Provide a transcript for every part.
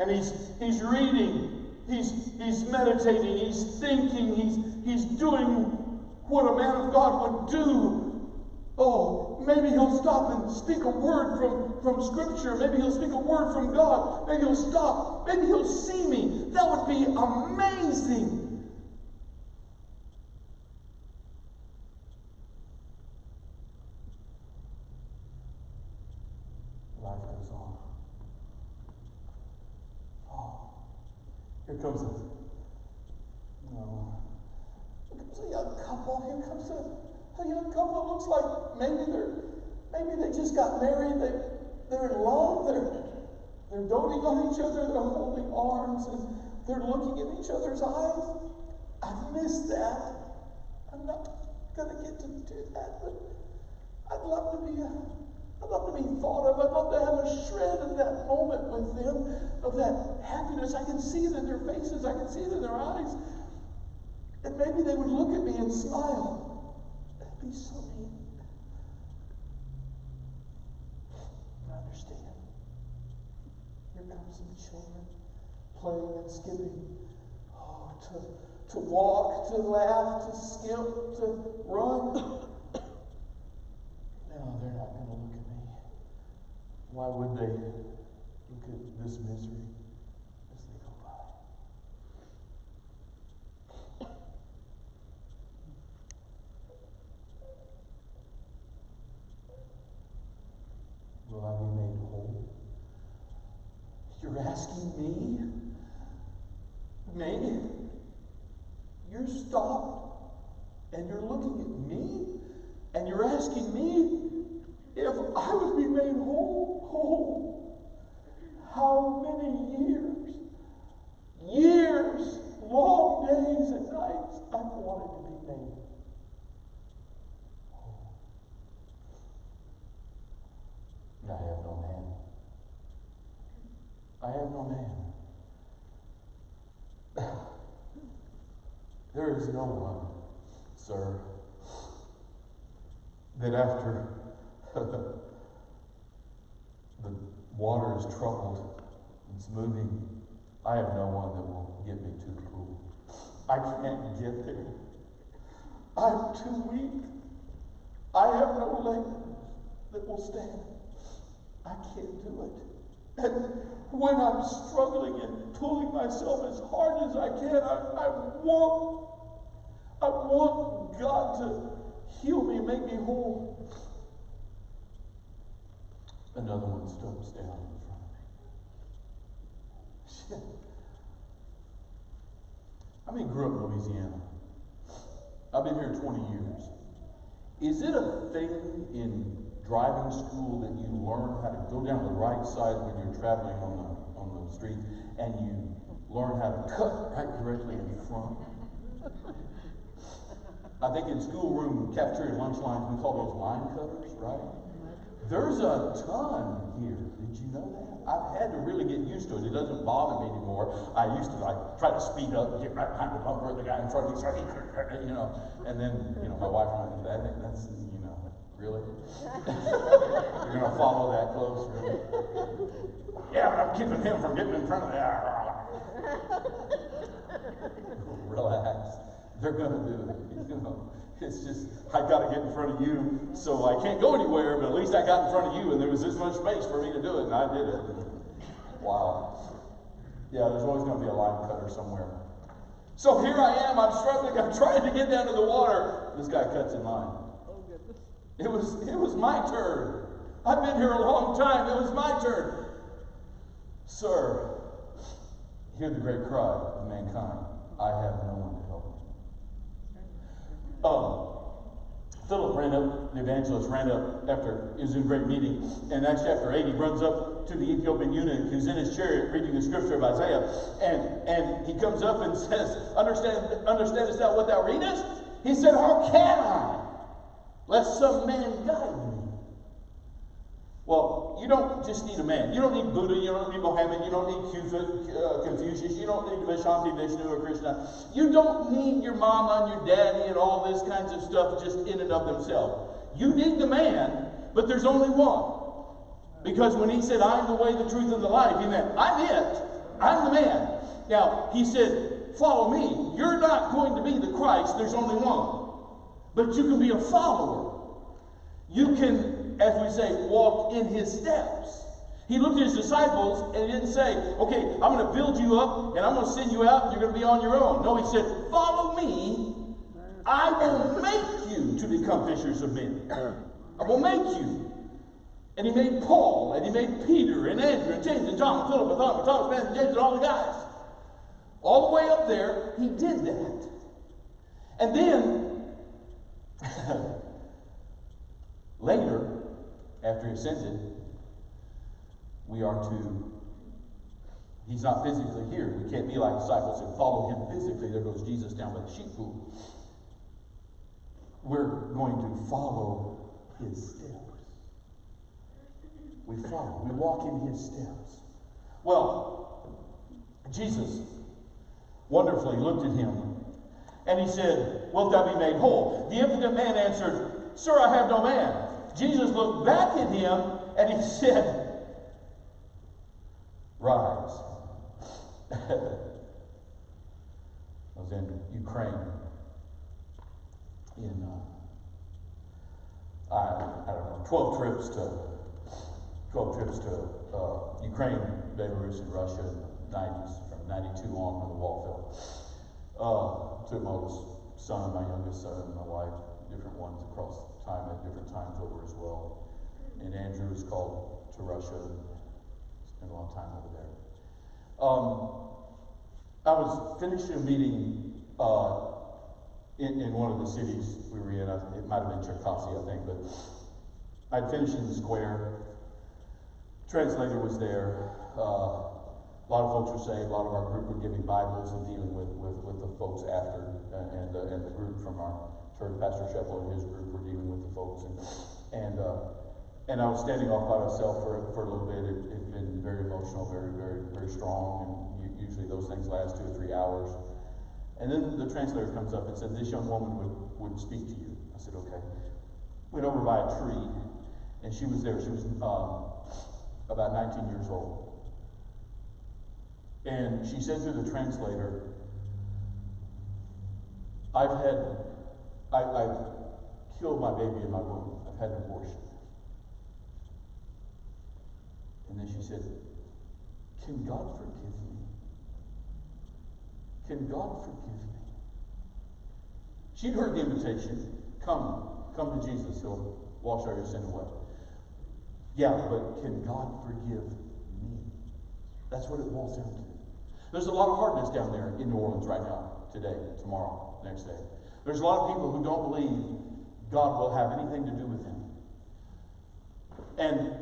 and he's reading, he's meditating, he's thinking, he's doing what a man of God would do. Oh, maybe he'll stop and speak a word from Scripture. Maybe he'll speak a word from God. Maybe he'll stop. Maybe he'll see me. That would be amazing. Life goes on. Oh, here comes a young couple. Here comes a young couple. It looks like maybe they just got married. They're in love. They're doting on each other. They're holding arms and they're looking in each other's eyes. I've missed that. I'm not gonna get to do that, but I'd love to be thought of. I'd love to have a shred of that moment with them, of that happiness. I can see it in their faces. I can see it in their eyes. And maybe they would look at me and smile. That'd be so neat. I understand. Here comes some children playing and skipping. Oh, to walk, to laugh, to skip, to run. No, they're not going to look at me. Why would they look at this misery as they go by? Will I be made whole? You're asking me? Me? You're stopped and you're looking at me and you're asking me if I would be made whole. How many years, long days and nights I've wanted to be made whole. I have no man. I have no man. There is no one, sir, that after the water is troubled, it's moving, I have no one that will get me to the pool. I can't get there. I'm too weak. I have no leg that will stand. I can't do it. And when I'm struggling and pulling myself as hard as I can, I want God to heal me, make me whole. Another one steps down in front of me. I grew up in Louisiana. I've been here 20 years. Is it a thing in driving school that you learn how to go down the right side when you're traveling on the street, and you learn how to cut right directly in front? I think in schoolroom, cafeteria, lunch lines, we call those line cutters, right? There's a ton here. Did you know that? I've had to really get used to it. It doesn't bother me anymore. I used to try to speed up and get right behind the bumper of the guy in front of me, and then, my wife went, that's, really? You're going to follow that close, really? Yeah, but I'm keeping him from getting in front of that. Relax. They're going to do it. It's just, I got to get in front of you, so I can't go anywhere, but at least I got in front of you, and there was this much space for me to do it, and I did it. Wow. Yeah, there's always going to be a line cutter somewhere. So here I am, I'm struggling, I'm trying to get down to the water. This guy cuts in line. It was my turn. I've been here a long time. It was my turn. Sir, hear the great cry of mankind. I have no one to help me. Philip ran up, the evangelist ran up after he was in a great meeting. In Acts chapter 8, he runs up to the Ethiopian eunuch who's in his chariot reading the scripture of Isaiah. And he comes up and says, Understandest thou what thou readest? He said, How can I? Lest some man guide me. Well, you don't just need a man. You don't need Buddha, you don't need Mohammed, you don't need Confucius, you don't need Vishanti, Vishnu, or Krishna. You don't need your mama and your daddy and all this kinds of stuff just in and of themselves. You need the man, but there's only one. Because when he said, I'm the way, the truth, and the life, he meant, I'm it. I'm the man. Now, he said, follow me. You're not going to be the Christ. There's only one. But you can be a follower. You can, as we say, walk in his steps. He looked at his disciples and he didn't say, okay, I'm going to build you up and I'm going to send you out and you're going to be on your own. No, he said, follow me. I will make you to become fishers of men. I will make you. And he made Paul, and he made Peter, and Andrew, and James, and John, and Philip, and Thomas, Matthew, James, and all the guys. All the way up there, he did that. And then, later, after he ascended, we are to, he's not physically here. We can't be like disciples and follow him physically. There goes Jesus down by the sheep pool. We're going to follow his steps. We follow. We walk in his steps. Well, Jesus wonderfully looked at him and he said, wilt thou be made whole? The impotent man answered, sir, I have no man. Jesus looked back at him and he said, rise. I was in Ukraine in, I don't know, 12 trips to Ukraine, Belarus, and Russia in the 90s, from 92 on when the wall fell. Took my oldest son, my youngest son, and my wife, different ones across time at different times over as well. And Andrew was called to Russia and spent a long time over there. I was finishing a meeting in one of the cities we were in. It might have been Cherkasy, I think, but I'd finished in the square. Translator was there. A lot of folks were saved. A lot of our group were giving Bibles and dealing with the folks after, and the group from our church, Pastor Shepard and his group, were dealing with the folks. And I was standing off by myself for a little bit. It had been very emotional, very, very, very strong, and usually those things last 2 or 3 hours. And then the translator comes up and said, this young woman would speak to you. I said, okay. Went over by a tree, and she was there. She was about 19 years old. And she said to the translator, I've killed my baby in my womb. I've had an abortion. And then she said, can God forgive me? Can God forgive me? She'd heard the invitation, come to Jesus, he'll wash all your sin away. Yeah, but can God forgive me? That's what it boils down to. There's a lot of hardness down there in New Orleans right now, today, tomorrow, next day. There's a lot of people who don't believe God will have anything to do with them. And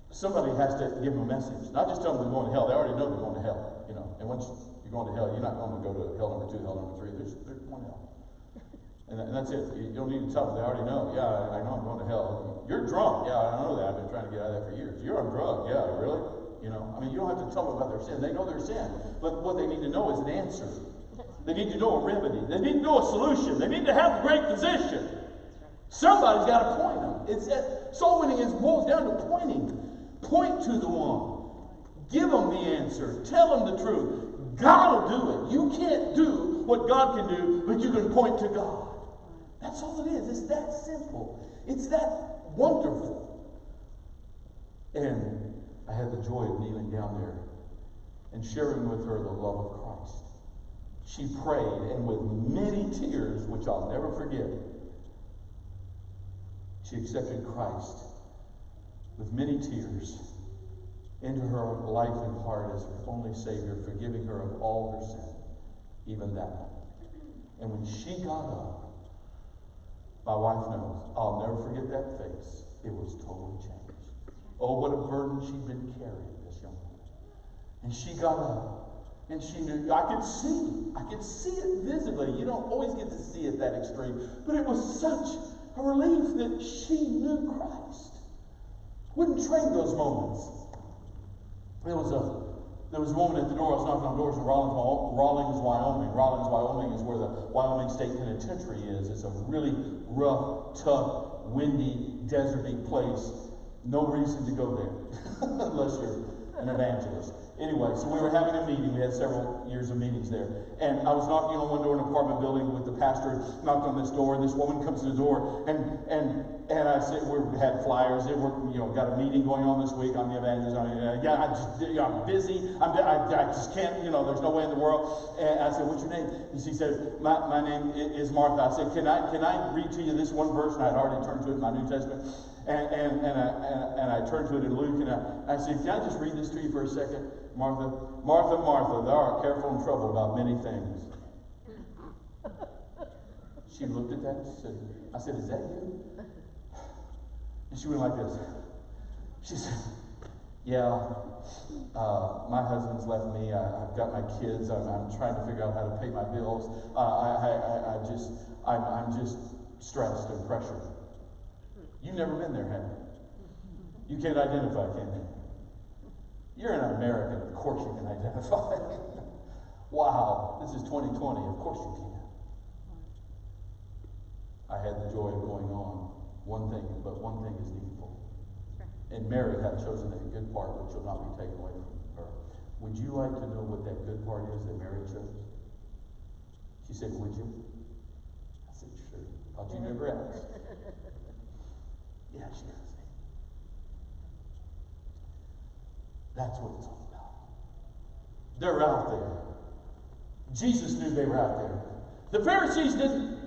somebody has to give them a message. Not just tell them they're going to hell. They already know they're going to hell, you know. And once you're going to hell, you're not going to go to hell number 2, hell number 3. There's one hell. And that's it. You don't need to tell them. They already know. Yeah, I know I'm going to hell. You're drunk. Yeah, I know that. I've been trying to get out of that for years. You're on drugs. Yeah, really? You know, I mean, you don't have to tell them about their sin. They know their sin. But what they need to know is an answer. They need to know a remedy. They need to know a solution. They need to have the great physician. Somebody's got to point them. Soul winning boils down to pointing. Point to the one. Give them the answer. Tell them the truth. God will do it. You can't do what God can do, but you can point to God. That's all it is. It's that simple. It's that wonderful. And I had the joy of kneeling down there and sharing with her the love of Christ. She prayed, and with many tears, which I'll never forget, she accepted Christ with many tears into her life and heart as her only Savior, forgiving her of all her sin, even that one. And when she got up, my wife knows, I'll never forget that face. It was totally changed. Oh, what a burden she'd been carrying, this young woman. And she got up, and she knew, I could see it visibly. You don't always get to see it that extreme, but it was such a relief that she knew Christ. Wouldn't trade those moments. There was a woman at the door. I was knocking on doors in Rawlins, Wyoming. Rawlins, Wyoming is where the Wyoming State Penitentiary is. It's a really rough, tough, windy, deserty place. No reason to go there unless you're an evangelist. Anyway, so we were having a meeting. We had several years of meetings there. And I was knocking on one door in an apartment building with the pastor, knocked on this door, and this woman comes to the door, and I said, we had flyers, and we're, got a meeting going on this week. I'm the evangelist. I'm busy. I just can't, there's no way in the world. And I said, what's your name? And she said, my name is Martha. I said, can I read to you this one verse? And I'd already turned to it in my New Testament. And I turned to it in Luke, and I said, can I just read this to you for a second? Martha, Martha, Martha, thou art careful and troubled about many things. She looked at that and she said, I said, is that you? And she went like this. She said, yeah, my husband's left me. I've got my kids. I'm trying to figure out how to pay my bills. I'm just stressed and pressured. You've never been there, have you? You can't identify, can you? You're an American. Of course you can identify. Wow, this is 2020. Of course you can. I had the joy of going on. One thing is needful. And Mary had chosen that good part, which will not be taken away from her. Would you like to know what that good part is that Mary chose? She said, would you? I said, sure. Thought you never asked. Yeah, she does. That's what it's all about. They're out there. Jesus knew they were out there. The Pharisees didn't.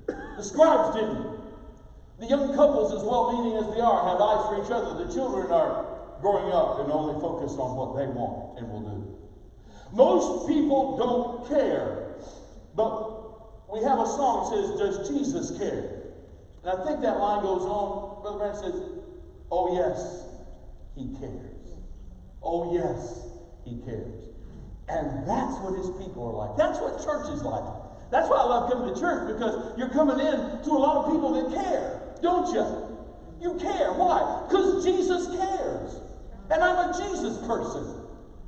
The scribes didn't. The young couples, as well-meaning as they are, have eyes for each other. The children are growing up and only focused on what they want and will do. Most people don't care. But we have a song that says, does Jesus care? And I think that line goes on. Brother Brand says, oh yes, he cares. Oh yes, he cares. And that's what his people are like. That's what church is like. That's why I love coming to church, because you're coming in to a lot of people that care, don't you? You care. Why? Because Jesus cares. And I'm a Jesus person.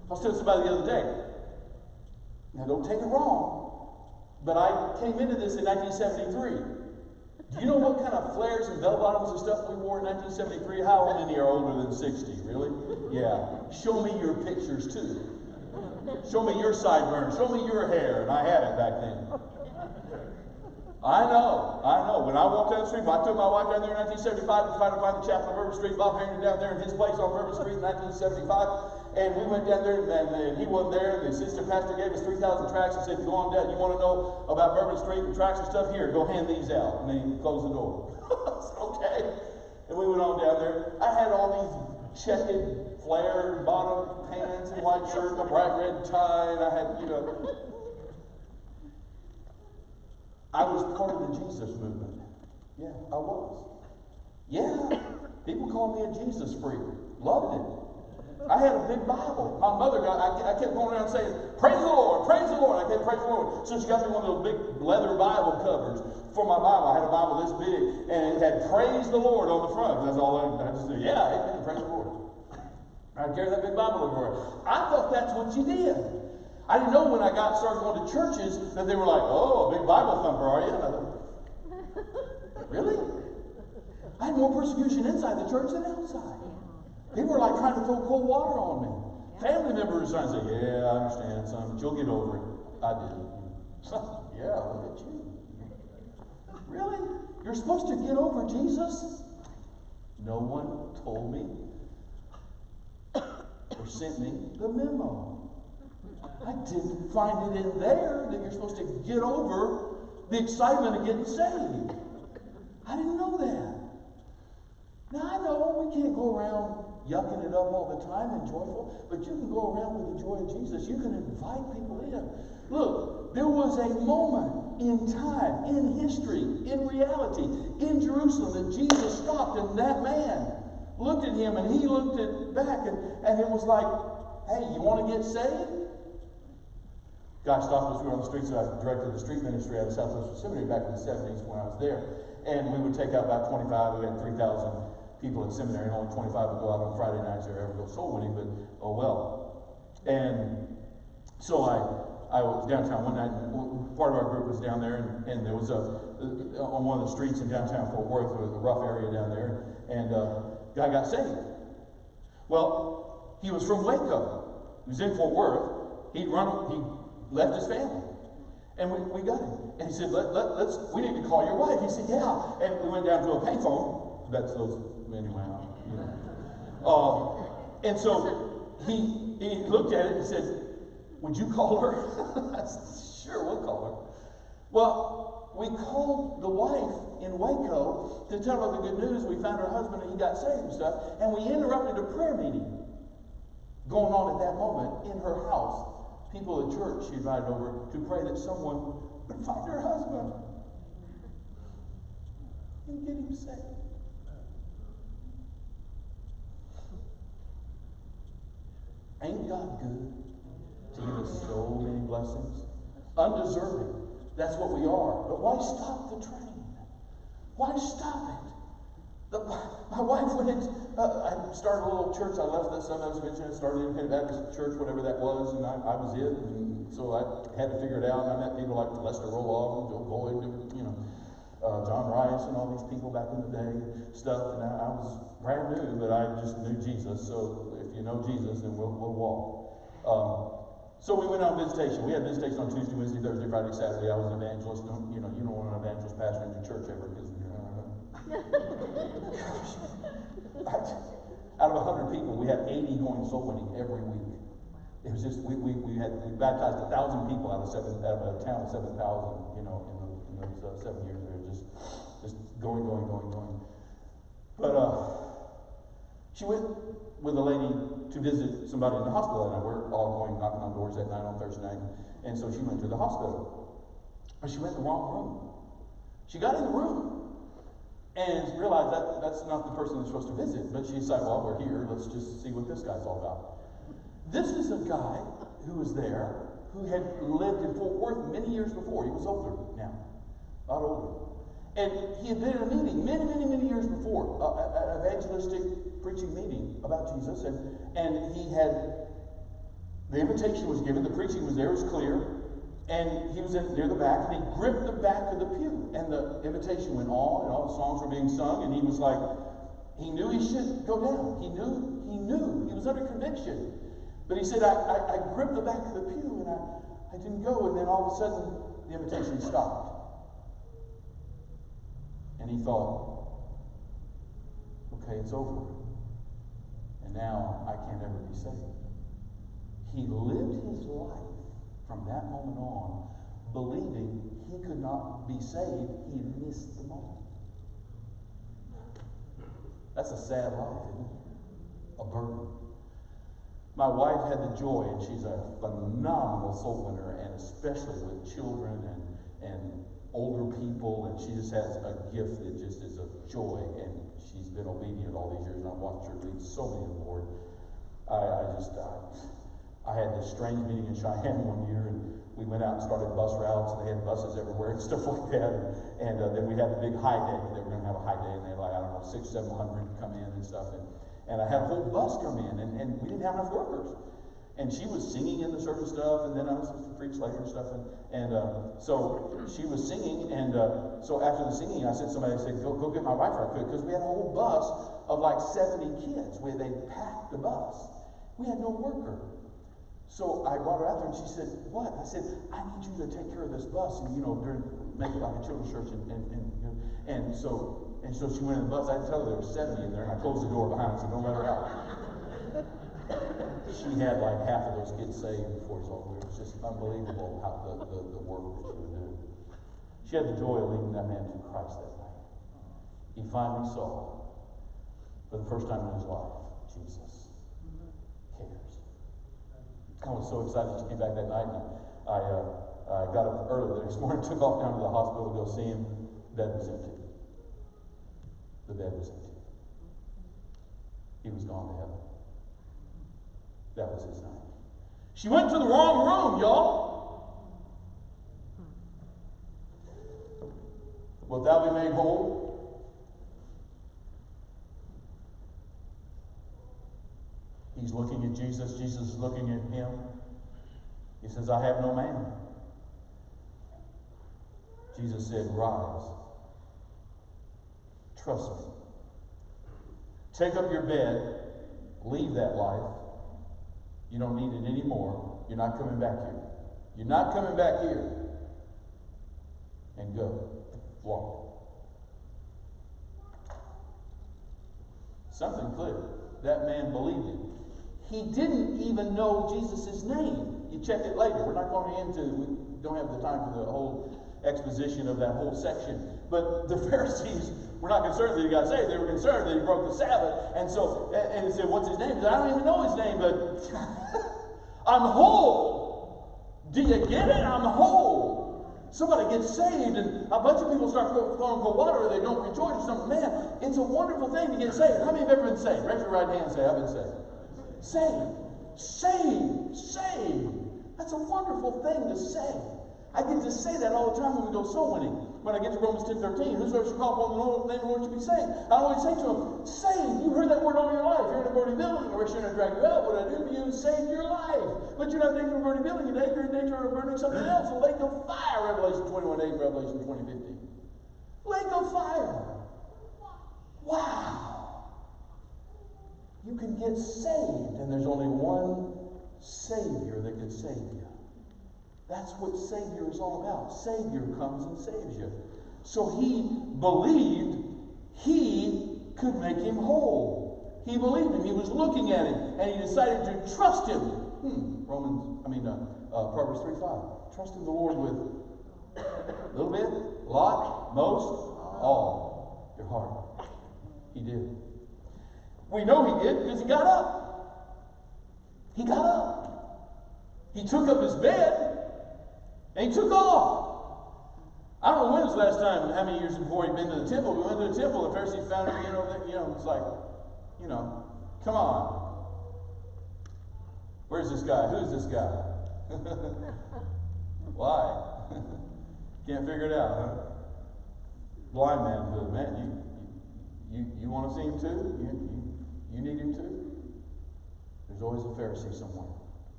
I was telling somebody the other day. Now don't take it wrong, but I came into this in 1973. Do you know what kind of flares and bell-bottoms and stuff we wore in 1973? How many are older than 60? Really? Yeah. Show me your pictures, too. Show me your sideburns. Show me your hair. And I had it back then. I know. When I walked down the street, I took my wife down there in 1975 to try to find the chapel on Bourbon Street. Bob Harrington down there in his place on Bourbon Street in 1975. And we went down there, and he wasn't there. The assistant pastor gave us 3,000 tracts and said, go on down. You want to know about Bourbon Street and tracts and stuff? Here, go hand these out. And then he closed the door. I said, okay. And we went on down there. I had all these checkered, flared bottom pants and white shirt and a bright red tie. And I had, I was part of the Jesus movement. Yeah, I was. Yeah. People called me a Jesus freak. Loved it. I had a big Bible. My mother I kept going around saying, praise the Lord, praise the Lord. I kept praise the Lord. So she got me one of those big leather Bible covers for my Bible. I had a Bible this big, and it had praise the Lord on the front. That's all I just said, yeah, amen, praise the Lord. I'd carry that big Bible everywhere. I thought that's what you did. I didn't know when I started going to churches that they were like, oh, a big Bible thumper, are you? And I thought, really? I had more persecution inside the church than outside. People were like trying to throw cold water on me. Family members trying to say, yeah, I understand, son, but you'll get over it. I did. Yeah, look at you. Really? You're supposed to get over Jesus? No one told me or sent me the memo. I didn't find it in there that you're supposed to get over the excitement of getting saved. I didn't know that. Now, I know we can't go around yucking it up all the time and joyful, but you can go around with the joy of Jesus. You can invite people in. Look, there was a moment in time, in history, in reality, in Jerusalem that Jesus stopped, and that man looked at him, and he looked back, and it was like, hey, you want to get saved? Guy stopped us. We were on the streets. So I directed the street ministry out of Southwestern Seminary back in the 70s when I was there, and we would take out about 25. We had 3,000 people at seminary, and only 25 would go out on Friday nights or ever go soul winning, but oh well. And so I was downtown one night, and part of our group was down there, and there was on one of the streets in downtown Fort Worth, there was a rough area down there, and a guy got saved. Well, he was from Waco. He was in Fort Worth. He left his family. And we got him. And he said, we need to call your wife. He said, yeah. And we went down to a payphone. That's those, anyway, you know. And so he looked at it and said, would you call her? I said, sure, we'll call her. Well, we called the wife in Waco to tell her the good news. We found her husband and he got saved and stuff. And we interrupted a prayer meeting going on at that moment in her house. People at church she invited over to pray that someone would find her husband and get him saved. Ain't God good to give us so many blessings? Undeserving. That's what we are. But why stop the train? Why stop it? My wife went, I started a little church. I left that Sunday I was mentioning. I started an Independent Baptist church, whatever that was, and I was it. And so I had to figure it out. And I met people like Lester Roloff and Joe Boyd, you know, John Rice and all these people back in the day, stuff. And I was brand new, but I just knew Jesus. So if you know Jesus, then we'll walk. So we went on visitation. We had visitation on Tuesday, Wednesday, Thursday, Friday, Saturday. I was an evangelist. You don't want an evangelist pastor in your church ever, because out of 100 people, we had 80 going soul winning every week. It was just we baptized 1,000 people out of a town of 7,000. You know, in those 7 years there, just going. But she went with a lady to visit somebody in the hospital, and we're all going knocking on doors that night on Thursday night. And so she went to the hospital, but she went in the wrong room. She got in the room and realized that that's not the person that's supposed to visit. But she decided, well, we're here, let's just see what this guy's all about. This is a guy who was there who had lived in Fort Worth many years before. He was older now, a lot older. And he had been in a meeting many years before, an evangelistic preaching meeting about Jesus. And he had, the invitation was given, the preaching was there, it was clear. And he was near the back, and he gripped the back of the pew. And the invitation went on, and all the songs were being sung, and he was like, he knew he should go down. He knew. He was under conviction. But he said, I gripped the back of the pew, and I didn't go. And then all of a sudden, the invitation stopped. And he thought, okay, it's over. And now I can't ever be saved. He lived his life from that moment on, believing he could not be saved. He had missed the moment. That's a sad life, isn't it? A burden. My wife had the joy, and she's a phenomenal soul winner, and especially with children and older people, and she just has a gift that just is a joy, and she's been obedient all these years, and I've watched her lead so many to the Lord. I had this strange meeting in Cheyenne one year, and we went out and started bus routes, and they had buses everywhere and stuff like that. And then we had the big high day. They were going to have a high day, and they had like, I don't know, 600-700 come in and stuff. And I had a whole bus come in, and we didn't have enough workers. And she was singing in the service stuff, and then I was supposed to preach later and stuff. So she was singing, and so after the singing, somebody said, go get my wife right quick, because we had a whole bus of like 70 kids where they packed the bus. We had no worker. So I brought her out there, and she said, what? I said, I need you to take care of this bus, and make it like a children's church. And so she went in the bus. I had to tell her there were 70 in there, and I closed the door behind her and said, don't let her out. She had like half of those kids saved before it's over. It was just unbelievable how the work that she would do. She had the joy of leading that man to Christ that night. He finally saw, for the first time in his life, Jesus cares. I was so excited she came back that night, and I got up early the next morning, took off down to the hospital to go see him. The bed was empty. The bed was empty. He was gone to heaven. That was his night. She went to the wrong room, y'all. Wilt thou be made whole? He's looking at Jesus. Jesus is looking at him. He says, I have no man. Jesus said, rise. Trust me. Take up your bed. Leave that life. You don't need it anymore. You're not coming back here. You're not coming back here. And go. Walk. Something clicked. That man believed it. He didn't even know Jesus' name. You check it later. We're not going into, we don't have the time for the whole exposition of that whole section. But the Pharisees were not concerned that he got saved. They were concerned that he broke the Sabbath. And so, and he said, what's his name? He said, I don't even know his name, but I'm whole. Do you get it? I'm whole. Somebody gets saved and a bunch of people start throwing cold water or they don't rejoice or something. Man, it's a wonderful thing to get saved. How many have ever been saved? Raise your right hand and say, I've been saved. Saved. Saved. Saved. That's a wonderful thing to say. I get to say that all the time when we go soul winning. When I get to Romans 10:13, whosoever shall call upon the name of the Lord shall be saved. I always say to them, saved. You heard that word all your life. You're in a burning building. Or should I drag you out? What I do for you is save your life. But you're not in danger of a burning building today. You're in danger of burning something else. A lake of fire. Revelation 21:8, Revelation 20:15. Lake of fire. Wow. You can get saved, and there's only one Savior that can save you. That's what Savior is all about. Savior comes and saves you. So he believed he could make him whole. He believed him. He was looking at him, and he decided to trust him. Proverbs 3:5. Trust in the Lord with a little bit, a lot, most, all your heart. He did. We know he did because he got up. He got up. He took up his bed. And he took off. I don't know when was the last time, how many years before he'd been to the temple. We went to the temple, the Pharisees found him, it's like, come on. Where's this guy? Who's this guy? Why? Can't figure it out, huh? Blind man, man, you want to see him too? You need him too? There's always a Pharisee somewhere.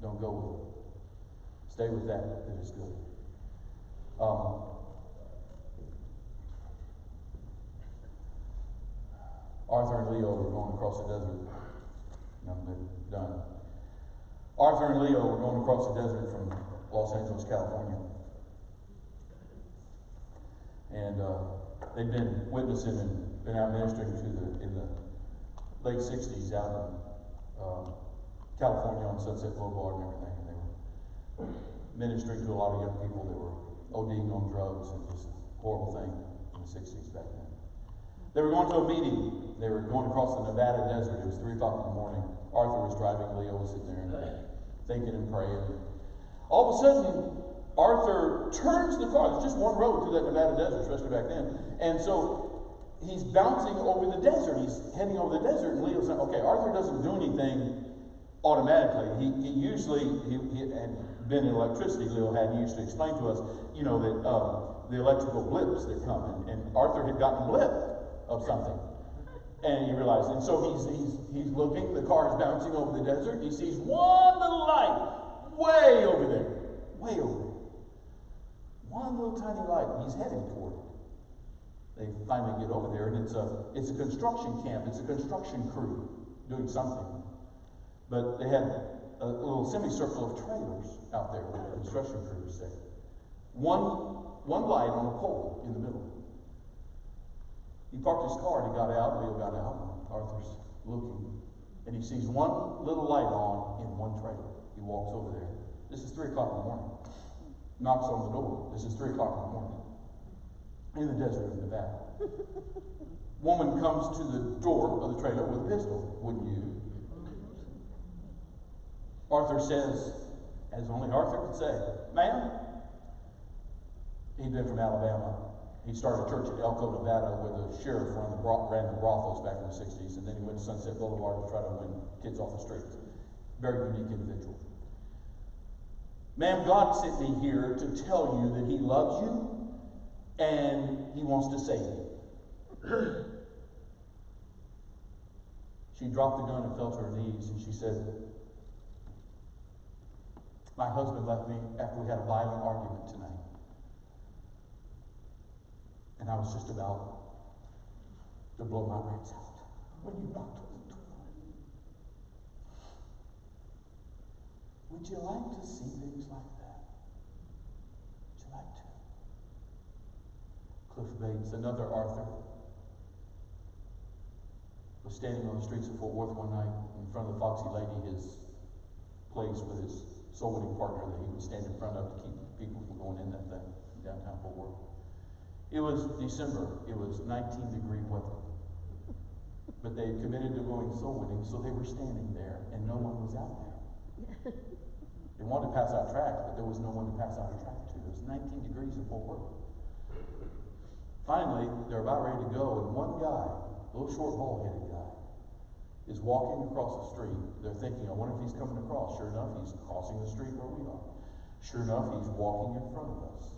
Don't go with him. Stay with that is good. Arthur and Leo were going across the desert. I'm done. Arthur and Leo were going across the desert from Los Angeles, California. And they'd been witnessing and been out ministering in the late 60s out in California on Sunset Boulevard and everything. And they were ministering to a lot of young people that were ODing on drugs, and it was a horrible thing in the 60s back then. They were going to a meeting. They were going across the Nevada desert. It was 3 o'clock in the morning. Arthur was driving. Leo was sitting there thinking and praying. All of a sudden, Arthur turns the car. There's just one road through that Nevada desert, especially back then. And so he's bouncing over the desert. He's heading over the desert, and Leo's saying, okay, Arthur doesn't do anything automatically. He usually had been in electricity. Leo had used to explain to us, that the electrical blips that come, and Arthur had gotten a blip of something, and he realized. And so he's looking. The car is bouncing over the desert. He sees one little light way over there, one little tiny light. And he's heading toward it. They finally get over there, and it's a construction camp. It's a construction crew doing something. But they had a little semicircle of trailers out there where the construction crew was there. One light on a pole in the middle. He parked his car and he got out. Leo got out. And Arthur's looking, and he sees one little light on in one trailer. He walks over there. This is 3 o'clock in the morning. Knocks on the door. This is 3 o'clock in the morning. In the desert of Nevada. Woman comes to the door of the trailer with a pistol. Wouldn't you? Arthur says, as only Arthur could say, ma'am. He'd been from Alabama. He started a church at Elko, Nevada, where the sheriff ran the brothels back in the 60s, and then he went to Sunset Boulevard to try to win kids off the streets. Very unique individual. Ma'am, God sent me here to tell you that he loves you and he wants to save you. She dropped the gun and fell to her knees, and she said, my husband left me after we had a violent argument tonight. And I was just about to blow my brains out when you knocked on the door. Would you like to see things like that? Would you like to? Cliff Bates, another Arthur, was standing on the streets of Fort Worth one night in front of the Foxy Lady, his place with his soul winning partner that he would stand in front of to keep people from going in that thing, downtown Fort Worth. It was December. It was 19-degree weather. But they had committed to going soul winning, so they were standing there, and no one was out there. They wanted to pass out tracts, but there was no one to pass out a tract to. It was 19 degrees in Fort Worth. Finally, they're about ready to go, and one guy, a little short, bald-headed guy, is walking across the street. They're thinking, I wonder if he's coming across. Sure enough, he's crossing the street where we are. Sure enough, he's walking in front of us.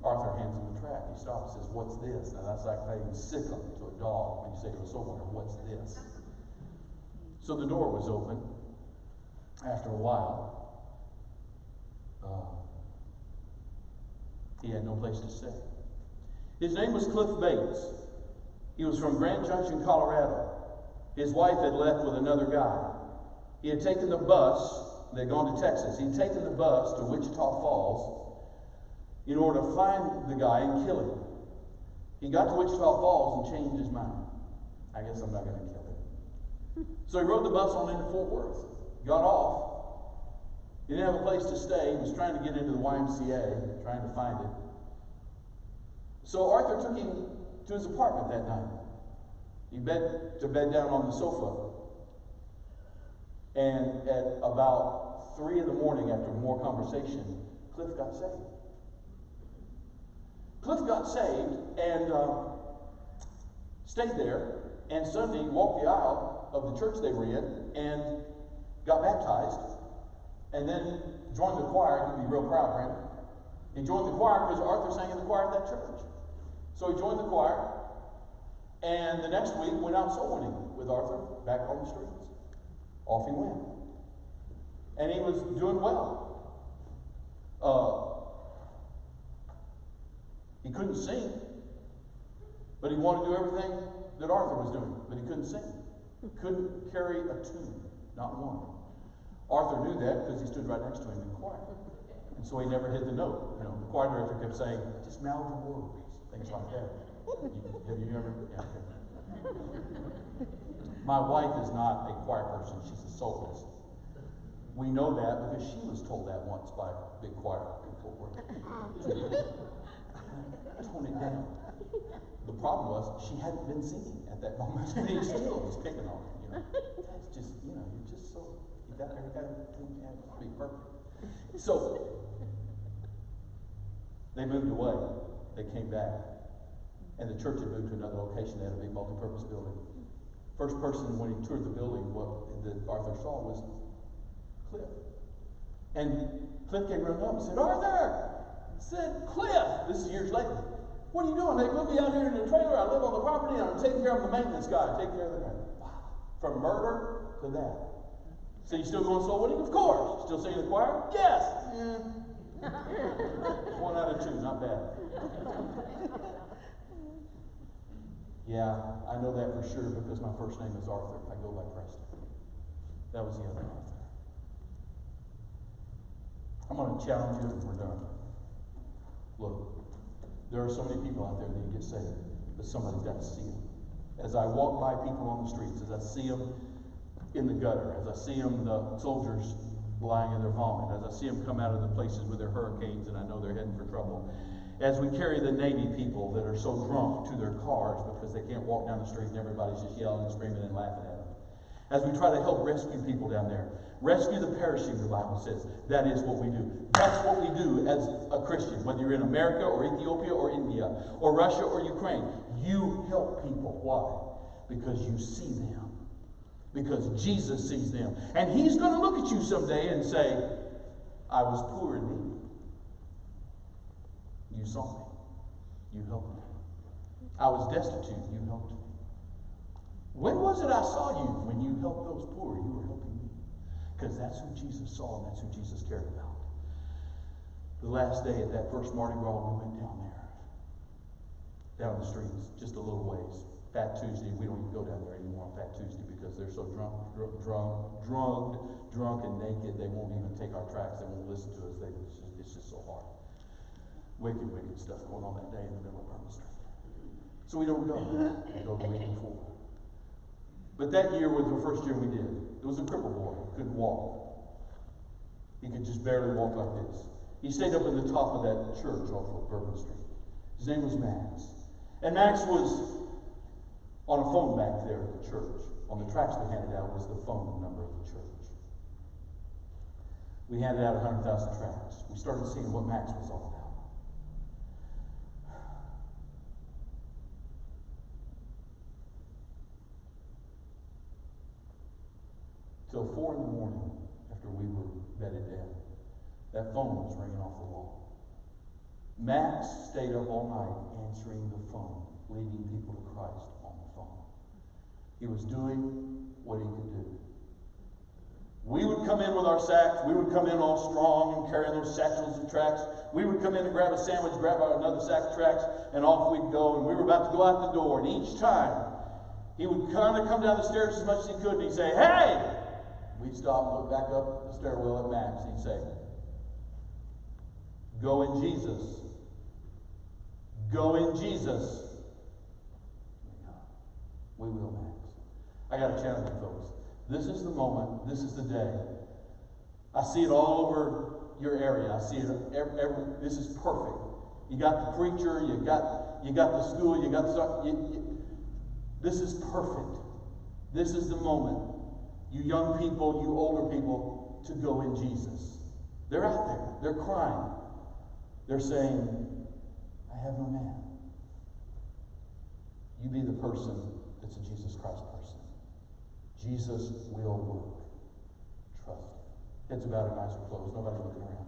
Arthur hands him a tract. He stops and says, what's this? Now that's like saying sickle to a dog when you say to a soul winner, what's this? So the door was open. After a while, he had no place to stay. His name was Cliff Bates. He was from Grand Junction, Colorado. His wife had left with another guy. He had taken the bus. They'd gone to Texas. He'd taken the bus to Wichita Falls in order to find the guy and kill him. He got to Wichita Falls and changed his mind. I guess I'm not going to kill him. So he rode the bus on into Fort Worth. Got off. He didn't have a place to stay. He was trying to get into the YMCA, trying to find it. So Arthur took him to his apartment that night. He bed down on the sofa. And at about 3 in the morning, after more conversation, Cliff got saved. Cliff got saved and stayed there, and Sunday walked the aisle of the church they were in and got baptized, and then joined the choir. You'd be real proud, Brandon. He joined the choir because Arthur sang in the choir at that church. So he joined the choir, and the next week went out soul winning with Arthur back on the streets. Off he went. And he was doing well. He couldn't sing, but he wanted to do everything that Arthur was doing, but he couldn't sing. Couldn't carry a tune, not one. Arthur knew that because he stood right next to him in the choir. And so he never hit the note. You know, the choir director kept saying, just mouth the words, things like that. Have you ever? Yeah, okay. My wife is not a choir person, she's a soloist. We know that because she was told that once by a big choir in Fort Worth. Tone it down. The problem was she hadn't been singing at that moment, and he still was picking on her. You know, that's just, you know, you're just so, you got every kind of thing you have to be perfect. So they moved away. They came back, and the church had moved to another location. They had a big multi-purpose building. First person when he toured the building, what that Arthur saw was Cliff. And Cliff came running up and said, Arthur! Said, Cliff! This is years later. What are you doing? They put me out here in a trailer. I live on the property, and I'm taking care of the maintenance guy. Take care of the guy. Wow. From murder to that. So you still going soul winning? Of course. Still singing the choir? Yes. Yeah. 1 out of 2, not bad. Yeah, I know that for sure because my first name is Arthur. I go by Preston. That was the other Arthur. I'm going to challenge you and we're done. Look, there are so many people out there that get saved, but somebody's got to see them. As I walk by people on the streets, as I see them in the gutter, as I see them, the soldiers lying in their vomit, as I see them come out of the places with their hurricanes and I know they're heading for trouble, as we carry the Navy people that are so drunk to their cars because they can't walk down the street and everybody's just yelling and screaming and laughing at them, as we try to help rescue people down there, rescue the perishing, the Bible says. That is what we do. That's what we do as a Christian, whether you're in America or Ethiopia or India or Russia or Ukraine. You help people. Why? Because you see them. Because Jesus sees them. And he's going to look at you someday and say, I was poor and needy. You saw me. You helped me. I was destitute. You helped me. When was it I saw you? When you helped those poor, you were helping me. Because that's who Jesus saw and that's who Jesus cared about. The last day at that first Mardi Gras, we went down there. Down the streets, just a little ways. Fat Tuesday. We don't even go down there anymore on Fat Tuesday because they're so drunk and naked, they won't even take our tracts. They won't listen to us. It's just so hard. Wicked stuff going on that day in the middle of Bourbon Street. So we don't go. We go the week before. But that year was the first year we did. It was a crippled boy. He couldn't walk. He could just barely walk like this. He stayed up in the top of that church off of Bourbon Street. His name was Max. And Max was on a phone back there at the church. On the tracts they handed out was the phone number of the church. We handed out 100,000 tracts. We started seeing what Max was all about. Till 4 in the morning, after we were bedded down, that phone was ringing off the wall. Max stayed up all night answering the phone, leading people to Christ on the phone. He was doing what he could do. We would come in with our sacks. We would come in all strong and carrying those satchels of tracts. We would come in and grab a sandwich, grab another sack of tracts, and off we'd go. And we were about to go out the door. And each time, he would kind of come down the stairs as much as he could, and he'd say, "Hey!" We'd stop and look back up the stairwell at Max. He'd say, "Go in Jesus. Go in Jesus." We will, Max. I got to challenge you, folks. This is the moment. This is the day. I see it all over your area. I see it every. This is perfect. You got the preacher. You got the school. You got the. This is perfect. This is the moment. You young people, you older people, to go in Jesus. They're out there. They're crying. They're saying, "I have no man." You be the person that's a Jesus Christ person. Jesus will work. Trust him. Heads bowed and eyes are closed. Nobody looking around.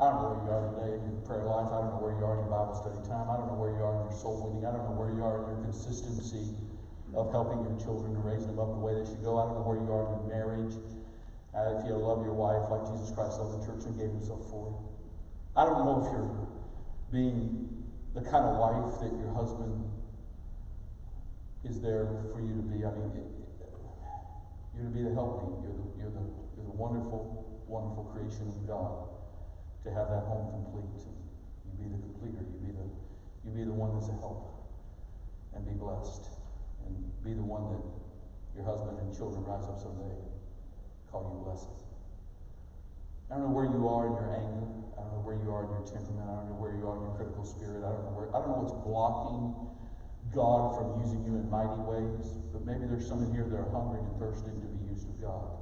I don't know where you are today in your prayer life. I don't know where you are in your Bible study time. I don't know where you are in your soul winning. I don't know where you are in your consistency of helping your children and raising them up the way they should go. I don't know where you are in your marriage. If you love your wife like Jesus Christ loved the church and gave himself for it. I don't know if you're being the kind of wife that your husband is there for you to be. I mean, you're to be the helpmate. You're the wonderful, wonderful creation of God. To have that home complete, you be the completer. You be the one that's a help, and be blessed, and be the one that your husband and children rise up someday and call you blessed. I don't know where you are in your anger. I don't know where you are in your temperament. I don't know where you are in your critical spirit. I don't know what's blocking God from using you in mighty ways. But maybe there's some in here that are hungry and thirsting to be used of God.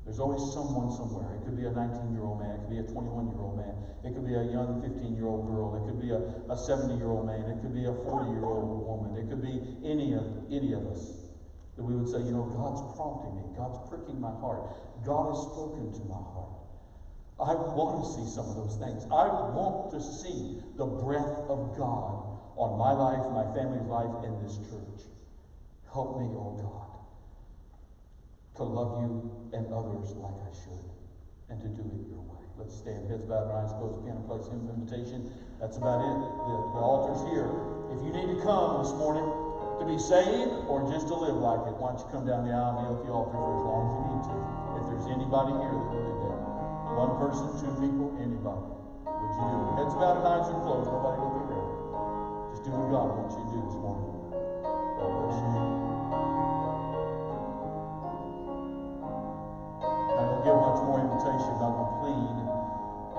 There's always someone somewhere. It could be a 19-year-old man. It could be a 21-year-old man. It could be a young 15-year-old girl. It could be a 70-year-old man. It could be a 40-year-old woman. It could be any of us that we would say, God's prompting me. God's pricking my heart. God has spoken to my heart. I want to see some of those things. I want to see the breath of God on my life, my family's life, in this church. Help me, oh God, to love you and others like I should, and to do it your way. Let's stand, heads bowed, and eyes closed. Piano plays hymn of invitation. That's about it. The altar's here. If you need to come this morning to be saved or just to live like it, why don't you come down the aisle and kneel at the altar for as long as you need to. If there's anybody here that will do that. One person, two people, anybody. Would you do it? Heads bowed and eyes are closed. Nobody looking around. Just do what God wants you to do this morning. God bless you. I don't give much more invitation. I'm not going to plead.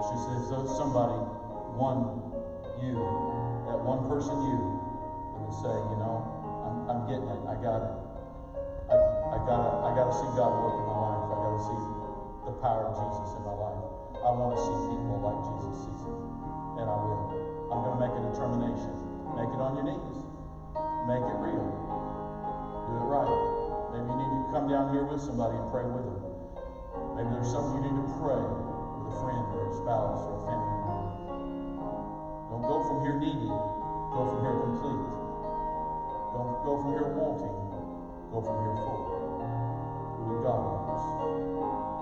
It's just that if somebody, that one person that would say, I'm getting it. I got it. I got to see God work in my life. I got to see the power of Jesus in my life. I want to see people like Jesus sees it. And I will. I'm going to make a determination. Make it on your knees. Make it real. Do it right. Maybe you need to come down here with somebody and pray with them. Maybe there's something you need to pray with a friend or a spouse or a family member. Don't go from here needy. Go from here complete. Don't go from here wanting. Go from here full. Do what God wants.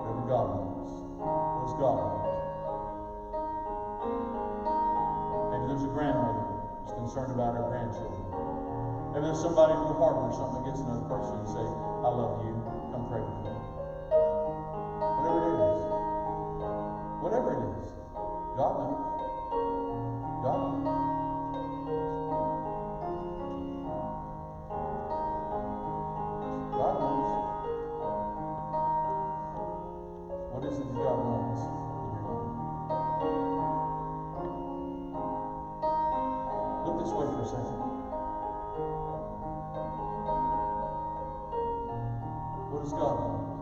Whatever God wants. What does God want? Maybe there's a grandmother who's concerned concerned about our grandchildren. Maybe there's somebody in your heart or something against another person and say, I love you, come pray with me. Whatever it is. Whatever it is. God knows. God knows. God knows. What is it that God wants in your life? Look this way for a second. What does God want?